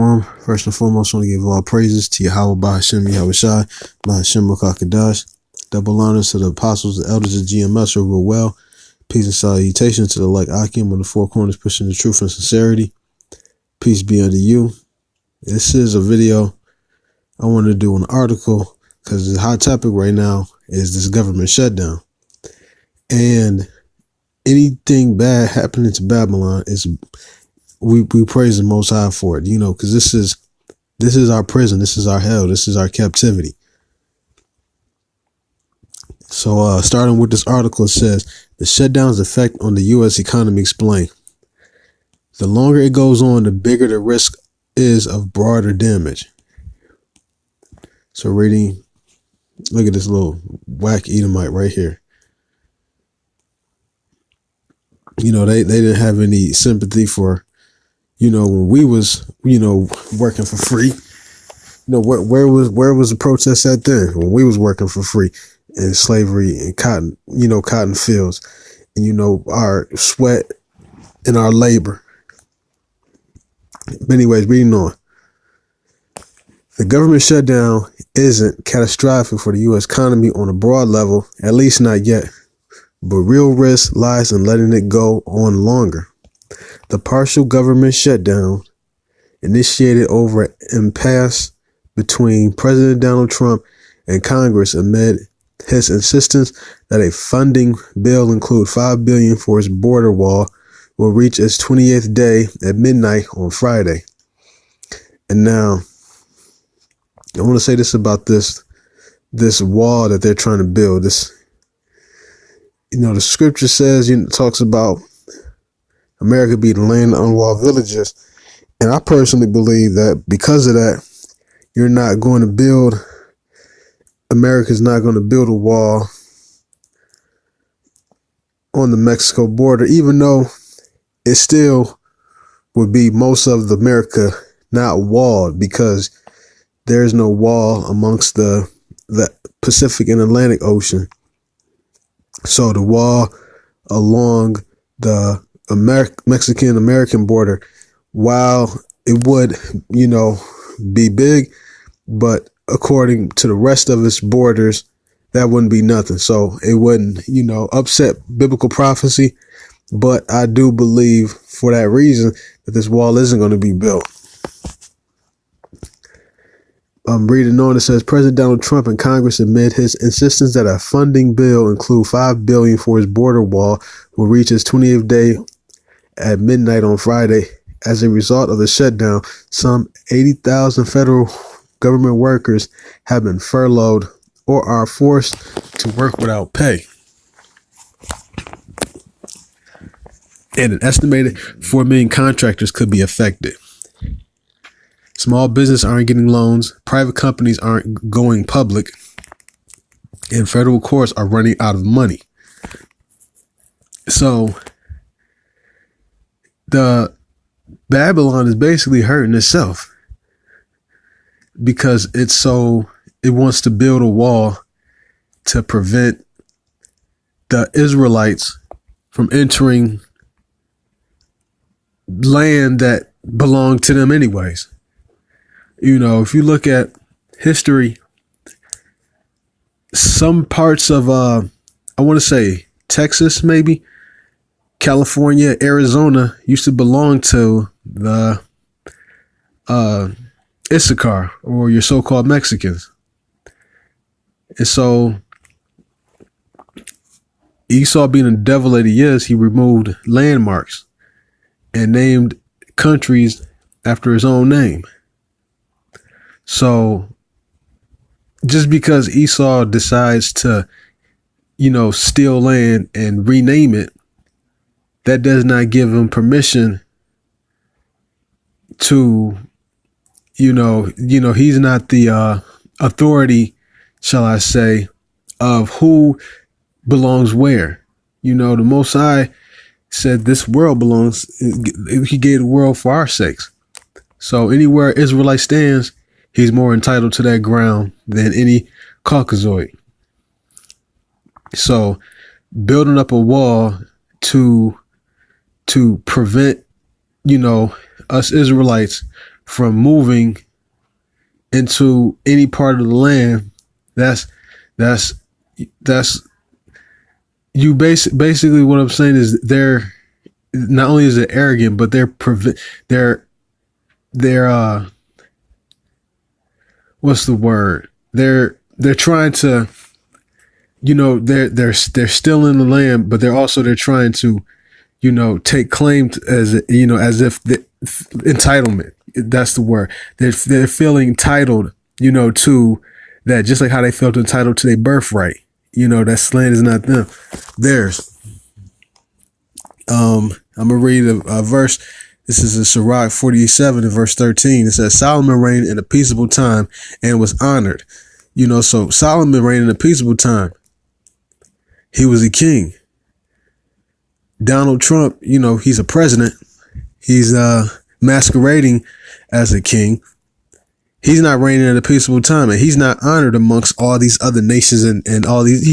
Shalom. First and foremost, I want to give all praises to Yahweh Bahashem Yahushai, Bahashem Rakakadash. Double honors to the apostles, the elders of GMS who rule well. Peace and salutations to the like Akim on the four corners pushing the truth and sincerity. Peace be unto you. This is a video I want to do an article because the hot topic right now is this government shutdown. And anything bad happening to Babylon is we praise the Most High for it, because this is our prison, this is our hell, this is our captivity. So starting with this article, it says the shutdown's effect on the U.S. economy explained. The longer it goes on, the bigger the risk is of broader damage. So reading, look at this little whack Edomite right here. They didn't have any sympathy for, when we was, working for free. Where was the protest at then? When we was working for free in slavery and cotton fields, and our sweat and our labor. But anyways, reading on. The government shutdown isn't catastrophic for the U.S. economy on a broad level, at least not yet. But real risk lies in letting it go on longer. The partial government shutdown, initiated over an impasse between President Donald Trump and Congress amid his insistence that a funding bill include $5 billion for its border wall, will reach its 28th day at midnight on Friday. And now, I want to say this about this wall that they're trying to build. This, the scripture says, talks about America be the land of unwalled villages. And I personally believe that because of that, America's not going to build a wall on the Mexico border, even though it still would be most of America not walled, because there's no wall amongst the Pacific and Atlantic Ocean. So the wall along the Mexican-American border, while it would, be big, but according to the rest of its borders, that wouldn't be nothing. So it wouldn't, upset biblical prophecy. But I do believe for that reason that this wall isn't going to be built. I'm reading on. It says President Donald Trump and Congress amid his insistence that a funding bill include $5 billion for his border wall will reach its 28th day at midnight on Friday. As a result of the shutdown, some 80,000 federal government workers have been furloughed or are forced to work without pay. And an estimated 4 million contractors could be affected. Small business aren't getting loans, private companies aren't going public, and federal courts are running out of money. So the Babylon is basically hurting itself because it wants to build a wall to prevent the Israelites from entering land that belonged to them anyways. If you look at history, some parts of, I want to say Texas, maybe California, Arizona used to belong to the Issachar, or your so-called Mexicans. And so Esau, being the devil that he is, he removed landmarks and named countries after his own name. So just because Esau decides to, steal land and rename it, that does not give him permission to, he's not the authority, shall I say, of who belongs where. The Most High said this world belongs, he gave the world for our sakes. So anywhere Israelite stands, he's more entitled to that ground than any Caucasoid. So building up a wall to prevent, us Israelites from moving into any part of the land. That's you basically what I'm saying is they're not only is it arrogant, but they're what's the word? They're trying to, they're still in the land, but they're trying to, take claim as if the entitlement. That's the word. They're feeling entitled, to that, just like how they felt entitled to their birthright. That land is not them, theirs. I'm gonna read a verse. This is in Sirach 47 and verse 13. It says, Solomon reigned in a peaceable time and was honored. So Solomon reigned in a peaceable time. He was a king. Donald Trump, he's a president. He's masquerading as a king. He's not reigning in a peaceable time, and he's not honored amongst all these other nations and all these.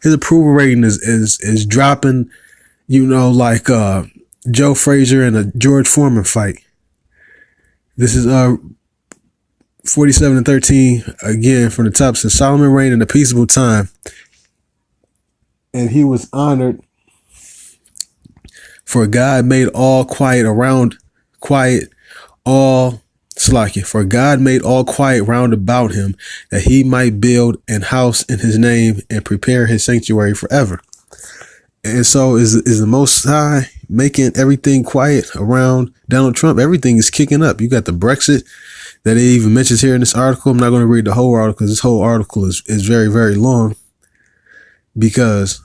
His approval rating is dropping. Like Joe Frazier and a George Foreman fight. This is 47 and 13 again from the top. Says Solomon reigned in a peaceable time, and he was honored. For God made all quiet For God made all quiet round about him, that he might build an house in his name and prepare his sanctuary forever. And so is the Most High making everything quiet around Donald Trump. Everything is kicking up. You got the Brexit that he even mentions here in this article. I'm not going to read the whole article because this whole article is very, very long, because,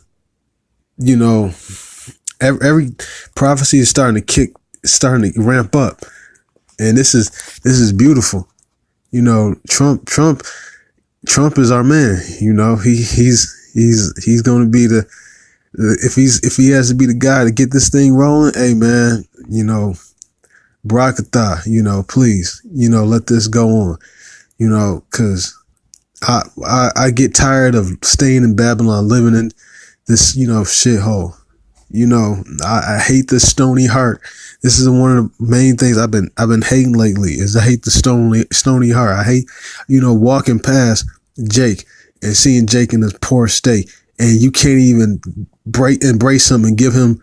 every prophecy is starting to ramp up. And this is beautiful. Trump is our man. He's going to be if he has to be the guy to get this thing rolling. Hey man, Barakatah, please, let this go on, cause I get tired of staying in Babylon, living in this, shithole. I hate the stony heart. This is one of the main things I've been hating lately, is I hate the stony heart. I hate, walking past Jake and seeing Jake in this poor state, and you can't even embrace him and give him,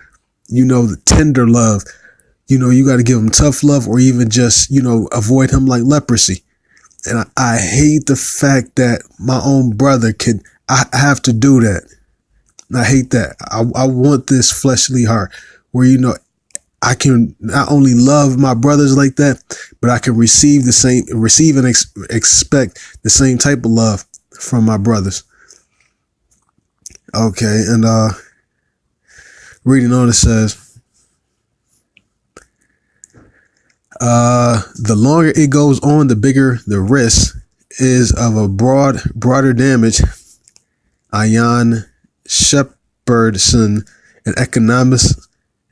the tender love. You got to give him tough love, or even just, avoid him like leprosy. And I hate the fact that my own brother I have to do that. I hate that. I want this fleshly heart where, I can not only love my brothers like that, but I can receive and expect the same type of love from my brothers. Okay. And, reading on, it says, the longer it goes on, the bigger the risk is of a broader damage. Ian Shepherdson, an economist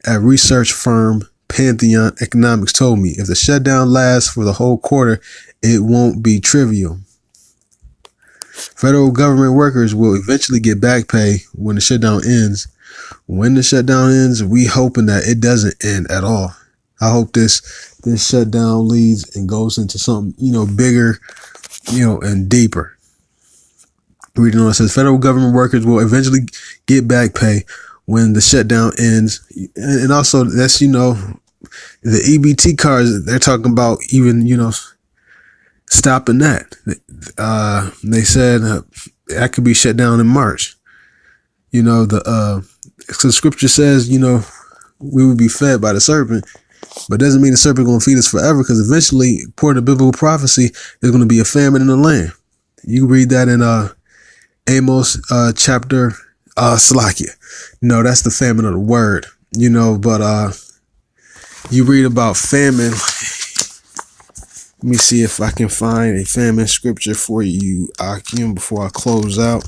at research firm Pantheon Economics, told me if the shutdown lasts for the whole quarter, it won't be trivial. Federal government workers will eventually get back pay when the shutdown ends. When the shutdown ends, we hoping that it doesn't end at all. I hope this shutdown leads and goes into something, bigger, and deeper. Reading on, it says federal government workers will eventually get back pay when the shutdown ends. And also that's, the EBT cards, they're talking about even, stopping that. They said that could be shut down in March. The scripture says, we will be fed by the serpent, but doesn't mean the serpent going to feed us forever, because eventually, according to biblical prophecy, there's going to be a famine in the land. You read that in Amos chapter Salakia. No, that's the famine of the word, but you read about famine. Let me see if I can find a famine scripture for you, Akim, before I close out,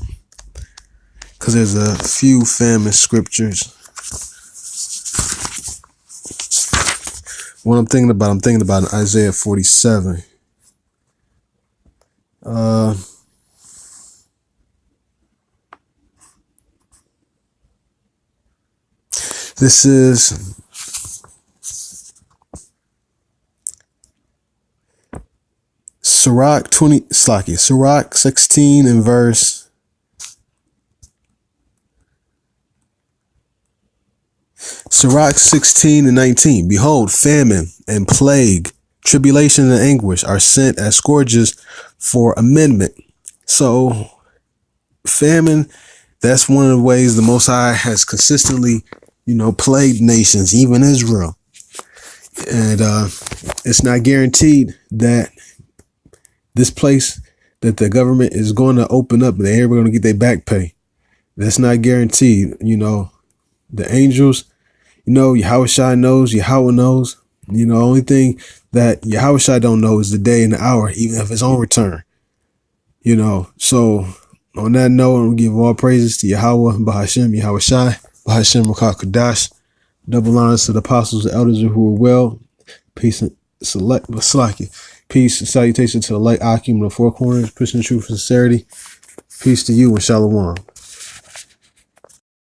because there's a few famine scriptures. What I'm thinking about in Isaiah 47. This is Sirach 16 and verse 16 and 19. Behold, famine and plague, tribulation and anguish are sent as scourges for amendment. So famine, that's one of the ways the Most High has consistently, plagued nations, even Israel. And it's not guaranteed that this place that the government is going to open up, they're ever going to get their back pay. That's not guaranteed. The angels, Yahushua knows, Yahweh knows. Only thing that Yahushua don't know is the day and the hour, even of his own return. So on that note, we give all praises to Yahweh, Bahashem, Yahushua, Bahashem, Rakah Kadash. Double honors to the apostles and elders who were well. Peace and peace and salutation to the light Akim in the four corners, pushing the truth and sincerity. Peace to you and Shalom.